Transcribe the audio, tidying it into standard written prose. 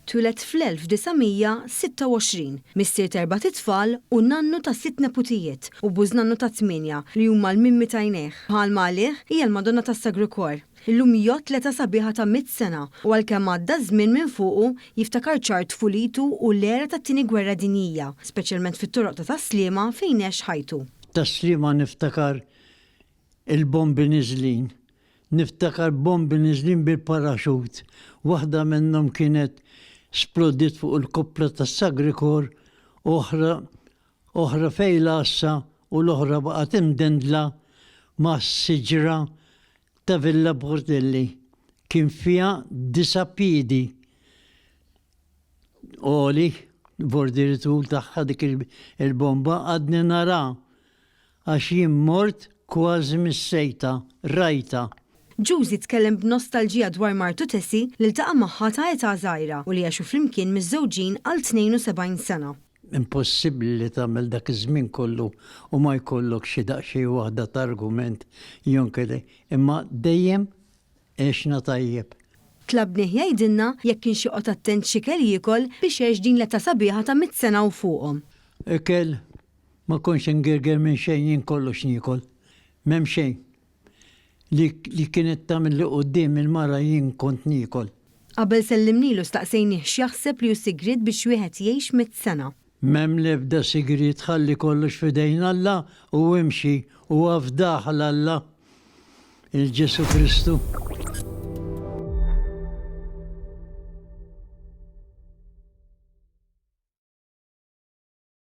twilet fl-1926, missier terba' tfal u nannu ta' 6 neputijiet u bużnannu ta' 8 li huma l-mimmi tajneħ. Bħalma għalih hija l-Madonna tas-Sagru Kor. Illum jgħod l-età sabiħa ta' 100 sena u għalkemm għadda żmien minn fuqu jiftakar ċar tfulitu u l-era tat-tieni gwerra dinjija, speċjalment fit-toroq ta' Taslima fejn għex ħajtu. Taslima niftakar il-bombi niżlin. Niftakar bombi niżlin bil-paraxut. Waħda minnhom kienet splodit fuq il-koppla tas-Sagru Kor, oħra fejla assa u l-oħra baqgħet imdendla ma' siġra ta' Villa Bordelli. Kien fiha 9 piedi. Oli, Bordelli tul tagħha dik il-bomba għadni nara għax jien mort kważi mis-sejta, rajta. Giusy tkellem b'nostalġija dwar martu Tessie li ltaqa' magħha ta' età żgħira u li għaxu flimkien miż-żewġin għal 72 sena. Impossibbli li tagħmel dak iż-żmien kollu u ma jkollok xi daqsxejn waħda ta' argument jonkeli, imma dejjem għexna tajjeb. Tlabnieh jgħidilna jekk kien xi qgħod attent x'ikel jiekol biex jgħix din l-età sabiħa ta' 100 sena u fuqhom. Ikel ma kontx ingirger minn xejn jien kollox niekol. M'hemm xejn. Li kienet tagħmel li quddiem il-mara jien kont niekol. Qabel sellimnilu staqsejnih x'jaħseb li hu sigriet biex wieħed jgħix 100 sena. M'hemm l-ebda sigriet ħalli kollox f'idejn Alla u imxi u għafdaħ l-Alla il-Ġesu Kristu.